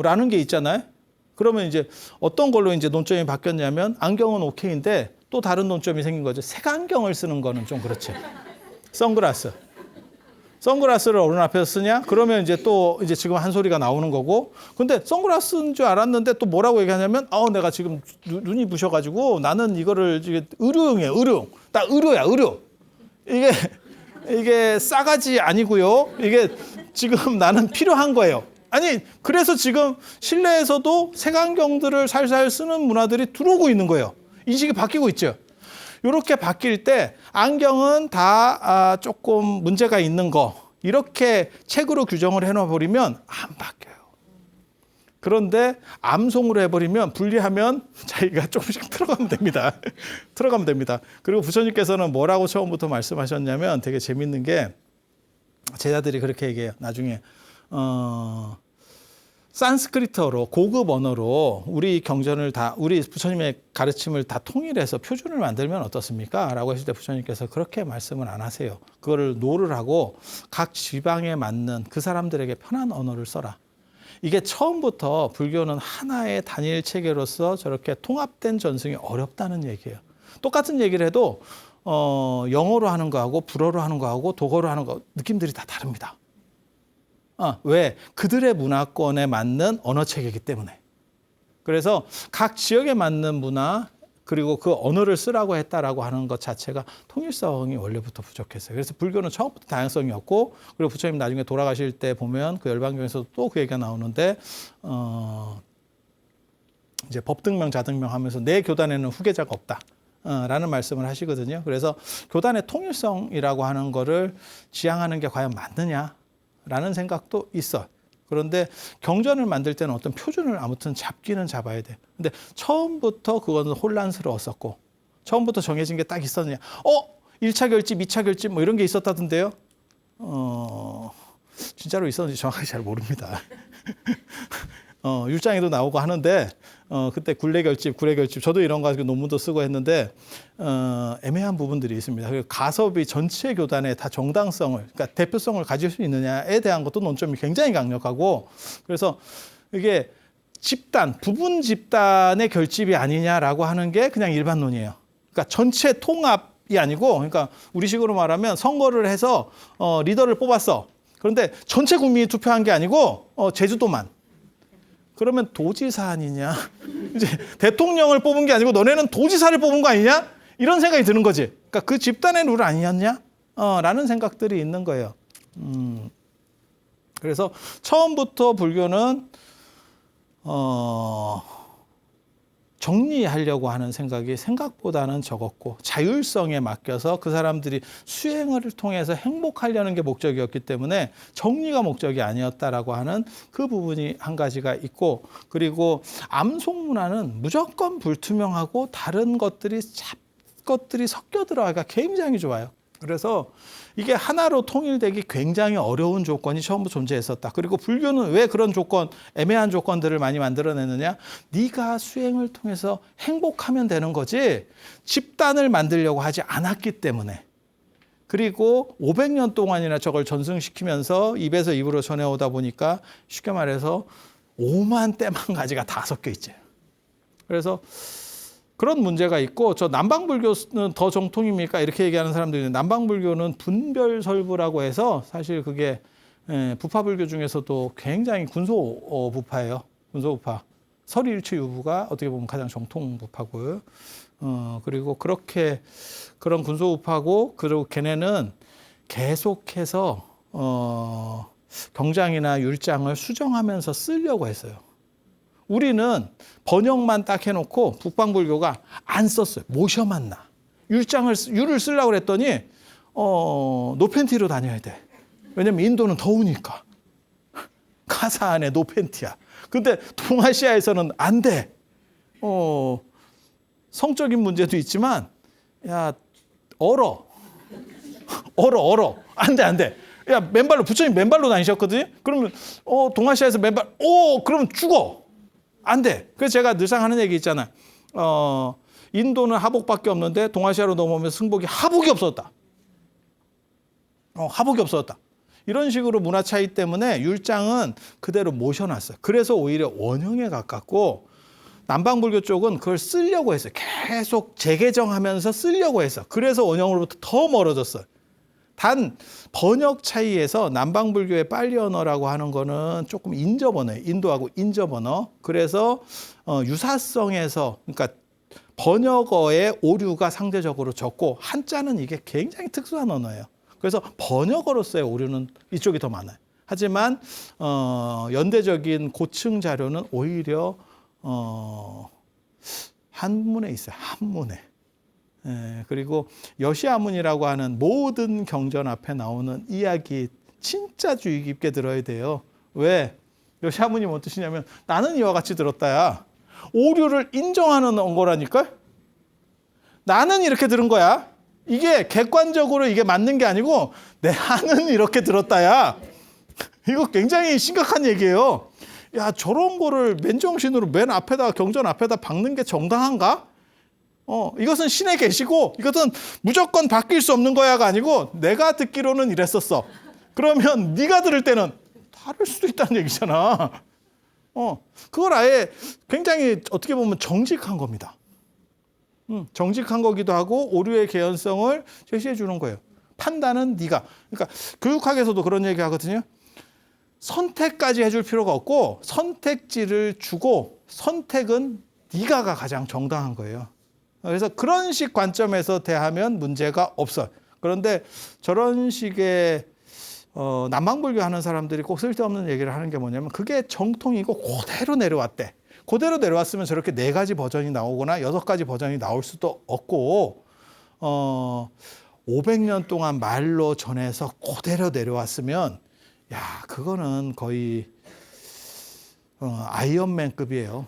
라는 게 있잖아요. 그러면 이제 어떤 걸로 이제 논점이 바뀌었냐면 안경은 오케이인데 또 다른 논점이 생긴 거죠. 색안경을 쓰는 거는 좀 그렇지. 선글라스를 어른 앞에서 쓰냐? 그러면 이제 또 이제 지금 한 소리가 나오는 거고. 근데 선글라스인 줄 알았는데 또 뭐라고 얘기하냐면 내가 지금 눈이 부셔가지고 나는 이거를 의료용이에요. 의료용. 나 의료. 이게 싸가지 아니고요. 이게 지금 나는 필요한 거예요. 아니 그래서 지금 실내에서도 색안경들을 살살 쓰는 문화들이 들어오고 있는 거예요. 인식이 바뀌고 있죠. 이렇게 바뀔 때 안경은 다 조금 문제가 있는 거 이렇게 책으로 규정을 해놔버리면 안 바뀌어요. 그런데 암송으로 해버리면 분리하면 자기가 조금씩 들어가면 됩니다. 들어가면 됩니다. 그리고 부처님께서는 뭐라고 처음부터 말씀하셨냐면 되게 재밌는 게 제자들이 그렇게 얘기해요. 나중에 산스크리트어로 고급 언어로 우리 경전을 다 우리 부처님의 가르침을 다 통일해서 표준을 만들면 어떻습니까? 라고 했을 때 부처님께서 그렇게 말씀을 안 하세요. 그거를 노를 하고 각 지방에 맞는 그 사람들에게 편한 언어를 써라. 이게 처음부터 불교는 하나의 단일 체계로서 저렇게 통합된 전승이 어렵다는 얘기예요. 똑같은 얘기를 해도 영어로 하는 거하고 불어로 하는 거하고 독어로 하는 거 느낌들이 다 다릅니다. 왜? 그들의 문화권에 맞는 언어 체계이기 때문에. 그래서 각 지역에 맞는 문화 그리고 그 언어를 쓰라고 했다라고 하는 것 자체가 통일성이 원래부터 부족했어요. 그래서 불교는 처음부터 다양성이었고, 그리고 부처님 나중에 돌아가실 때 보면 그 열반경에서도 또 그 얘기가 나오는데 이제 법등명 자등명 하면서 내 교단에는 후계자가 없다. 라는 말씀을 하시거든요. 그래서 교단의 통일성이라고 하는 거를 지향하는 게 과연 맞느냐? 라는 생각도 있어. 그런데 경전을 만들 때는 어떤 표준을 아무튼 잡기는 잡아야 돼. 근데 처음부터 그거는 혼란스러웠었고, 처음부터 정해진 게 딱 있었느냐. 1차 결집, 2차 결집 뭐 이런 게 있었다던데요. 진짜로 있었는지 정확하게 잘 모릅니다. 율장에도 나오고 하는데, 그때 굴레 결집, 저도 이런 거 가지고 논문도 쓰고 했는데, 애매한 부분들이 있습니다. 그리고 가섭이 전체 교단의 다 정당성을, 그러니까 대표성을 가질 수 있느냐에 대한 것도 논점이 굉장히 강력하고, 그래서 이게 부분 집단의 결집이 아니냐라고 하는 게 그냥 일반론이에요. 그러니까 전체 통합이 아니고, 그러니까 우리식으로 말하면 선거를 해서 리더를 뽑았어. 그런데 전체 국민이 투표한 게 아니고 제주도만. 그러면 도지사 아니냐? 이제 대통령을 뽑은 게 아니고 너네는 도지사를 뽑은 거 아니냐? 이런 생각이 드는 거지. 그러니까 그 집단의 룰 아니었냐? 라는 생각들이 있는 거예요. 그래서 처음부터 불교는 정리하려고 하는 생각이 생각보다는 적었고 자율성에 맡겨서 그 사람들이 수행을 통해서 행복하려는 게 목적이었기 때문에 정리가 목적이 아니었다라고 하는 그 부분이 한 가지가 있고, 그리고 암송 문화는 무조건 불투명하고 다른 것들이 섞여 들어가기가 굉장히 좋아요. 그래서 이게 하나로 통일되기 굉장히 어려운 조건이 처음부터 존재했었다. 그리고 불교는 왜 그런 조건, 애매한 조건들을 많이 만들어내느냐? 네가 수행을 통해서 행복하면 되는 거지 집단을 만들려고 하지 않았기 때문에. 그리고 500년 동안이나 저걸 전승시키면서 입에서 입으로 전해오다 보니까 쉽게 말해서 5만 떼만 가지가 다 섞여 있죠. 그래서 그런 문제가 있고, 저 남방불교는 더 정통입니까? 이렇게 얘기하는 사람들이 있는데, 남방불교는 분별설부라고 해서 사실 그게 부파불교 중에서도 굉장히 군소부파예요. 군소부파. 설일치유부가 어떻게 보면 가장 정통부파고요. 그리고 그렇게 그런 군소부파고, 그리고 걔네는 계속해서 경장이나 율장을 수정하면서 쓰려고 했어요. 우리는 번역만 딱 해놓고 북방불교가 안 썼어요. 모셔만 나. 율을 쓰려고 그랬더니 노팬티로 다녀야 돼. 왜냐면 인도는 더우니까. 가사 안에 노팬티야. 근데 동아시아에서는 안 돼. 성적인 문제도 있지만 얼어. 안 돼. 야, 맨발로, 부처님 맨발로 다니셨거든요? 그러면 동아시아에서 맨발, 그러면 죽어. 안 돼. 그래서 제가 늘상 하는 얘기 있잖아요. 인도는 하복밖에 없는데 동아시아로 넘어오면서 승복이 하복이 없었다. 하복이 없었다. 이런 식으로 문화 차이 때문에 율장은 그대로 모셔놨어요. 그래서 오히려 원형에 가깝고, 남방불교 쪽은 그걸 쓰려고 했어요. 계속 재개정하면서 쓰려고 했어. 그래서 원형으로부터 더 멀어졌어요. 단 번역 차이에서 남방불교의 빨리 언어라고 하는 거는 조금 인접 언어예요. 인도하고 인접 언어. 그래서 유사성에서, 그러니까 번역어의 오류가 상대적으로 적고, 한자는 이게 굉장히 특수한 언어예요. 그래서 번역어로서의 오류는 이쪽이 더 많아요. 하지만 연대적인 고층 자료는 오히려 한문에 있어요. 한문에. 그리고 여시아문이라고 하는 모든 경전 앞에 나오는 이야기 진짜 주의 깊게 들어야 돼요. 왜? 여시아문이 뭔 뜻이냐면 나는 이와 같이 들었다야. 오류를 인정하는 거라니까. 나는 이렇게 들은 거야. 이게 객관적으로 이게 맞는 게 아니고 나는 이렇게 들었다야. 이거 굉장히 심각한 얘기예요. 야, 저런 거를 맨정신으로 맨 앞에다 경전 앞에다 박는 게 정당한가? 이것은 신에 계시고 이것은 무조건 바뀔 수 없는 거야가 아니고 내가 듣기로는 이랬었어. 그러면 네가 들을 때는 다를 수도 있다는 얘기잖아. 그걸 아예 굉장히 어떻게 보면 정직한 겁니다. 정직한 거기도 하고 오류의 개연성을 제시해 주는 거예요. 판단은 네가. 그러니까 교육학에서도 그런 얘기 하거든요. 선택까지 해줄 필요가 없고 선택지를 주고 선택은 네가가 가장 정당한 거예요. 그래서 그런 식 관점에서 대하면 문제가 없어요. 그런데 저런 식의 남방불교 하는 사람들이 꼭 쓸데없는 얘기를 하는 게 뭐냐면 그게 정통이고 그대로 내려왔대. 그대로 내려왔으면 저렇게 4가지 버전이 나오거나 6가지 버전이 나올 수도 없고 500년 동안 말로 전해서 그대로 내려왔으면 야, 그거는 거의 아이언맨급이에요.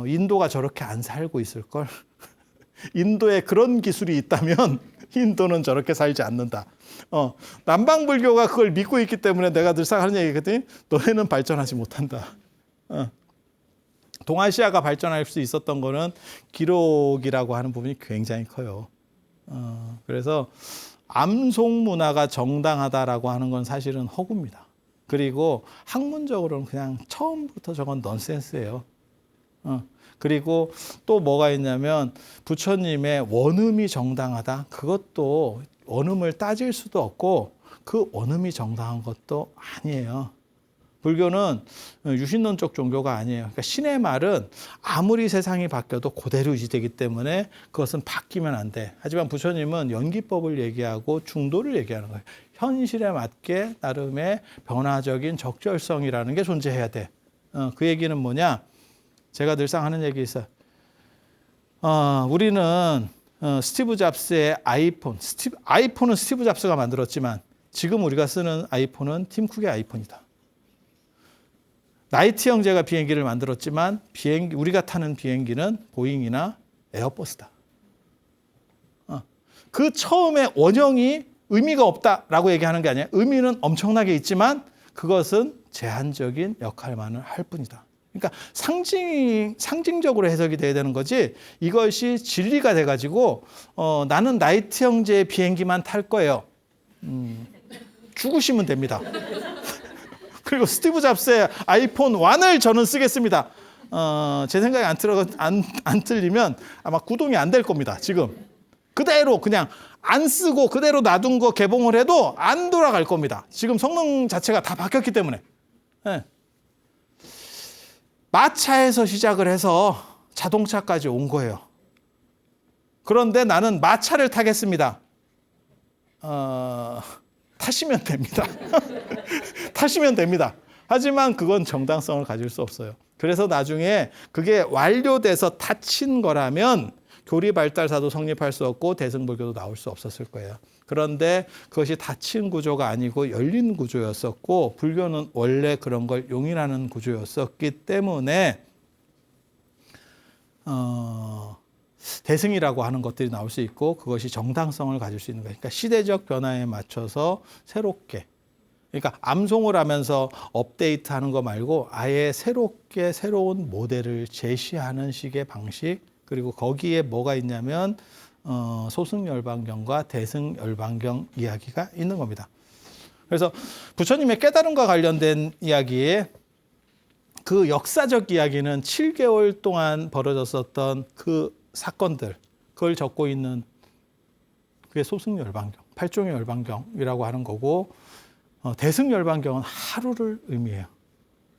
인도가 저렇게 안 살고 있을걸. 인도에 그런 기술이 있다면 인도는 저렇게 살지 않는다. 남방불교가 그걸 믿고 있기 때문에 내가 늘상 하는 얘기거든요. 너네는 발전하지 못한다. 동아시아가 발전할 수 있었던 거는 기록이라고 하는 부분이 굉장히 커요. 그래서 암송 문화가 정당하다라고 하는 건 사실은 허구입니다. 그리고 학문적으로는 그냥 처음부터 저건 넌센스예요. 그리고 또 뭐가 있냐면 부처님의 원음이 정당하다. 그것도 원음을 따질 수도 없고 그 원음이 정당한 것도 아니에요. 불교는 유신론적 종교가 아니에요. 그러니까 신의 말은 아무리 세상이 바뀌어도 그대로 유지되기 때문에 그것은 바뀌면 안 돼. 하지만 부처님은 연기법을 얘기하고 중도를 얘기하는 거예요. 현실에 맞게 나름의 변화적인 적절성이라는 게 존재해야 돼. 그 얘기는 뭐냐? 제가 늘상 하는 얘기 있어요. 우리는 스티브 잡스의 아이폰은 스티브 잡스가 만들었지만 지금 우리가 쓰는 아이폰은 팀 쿡의 아이폰이다. 라이트 형제가 비행기를 만들었지만 우리가 타는 비행기는 보잉이나 에어버스다. 그 처음에 원형이 의미가 없다라고 얘기하는 게 아니에요. 의미는 엄청나게 있지만 그것은 제한적인 역할만을 할 뿐이다. 그러니까 상징적으로 해석이 돼야 되는 거지 이것이 진리가 돼가지고 나는 라이트 형제의 비행기만 탈 거예요. 죽으시면 됩니다. 그리고 스티브 잡스의 아이폰 1을 저는 쓰겠습니다. 제 생각이 안 틀리면 아마 구동이 안 될 겁니다. 지금 그대로 그냥 안 쓰고 그대로 놔둔 거 개봉을 해도 안 돌아갈 겁니다. 지금 성능 자체가 다 바뀌었기 때문에. 네. 마차에서 시작을 해서 자동차까지 온 거예요. 그런데 나는 마차를 타겠습니다. 타시면 됩니다. 타시면 됩니다. 하지만 그건 정당성을 가질 수 없어요. 그래서 나중에 그게 완료돼서 닫힌 거라면 교리 발달사도 성립할 수 없고 대승불교도 나올 수 없었을 거예요. 그런데 그것이 닫힌 구조가 아니고 열린 구조였었고 불교는 원래 그런 걸 용인하는 구조였었기 때문에 대승이라고 하는 것들이 나올 수 있고 그것이 정당성을 가질 수 있는 거예요. 그러니까 시대적 변화에 맞춰서 새롭게 그러니까 암송을 하면서 업데이트하는 거 말고 아예 새롭게 새로운 모델을 제시하는 식의 방식 그리고 거기에 뭐가 있냐면 소승열반경과 대승열반경 이야기가 있는 겁니다. 그래서 부처님의 깨달음과 관련된 이야기에 그 역사적 이야기는 7개월 동안 벌어졌었던 그 사건들 그걸 적고 있는 그게 소승열반경, 8종의 열반경이라고 하는 거고 대승열반경은 하루를 의미해요.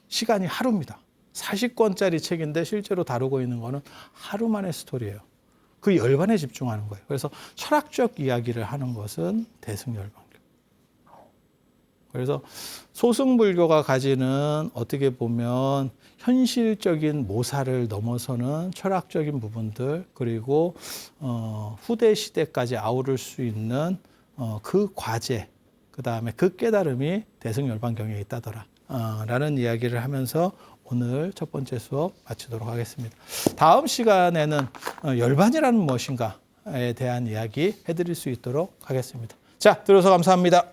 시간이 하루입니다. 40권짜리 책인데 실제로 다루고 있는 거는 하루만의 스토리예요. 그 열반에 집중하는 거예요. 그래서 철학적 이야기를 하는 것은 대승열반경. 그래서 소승불교가 가지는 어떻게 보면 현실적인 모사를 넘어서는 철학적인 부분들 그리고 후대 시대까지 아우를 수 있는 그 과제 그다음에 그 깨달음이 대승열반경에 있다더라 라는 이야기를 하면서 오늘 첫 번째 수업 마치도록 하겠습니다. 다음 시간에는 열반이라는 무엇인가에 대한 이야기 해드릴 수 있도록 하겠습니다. 자, 들어서 감사합니다.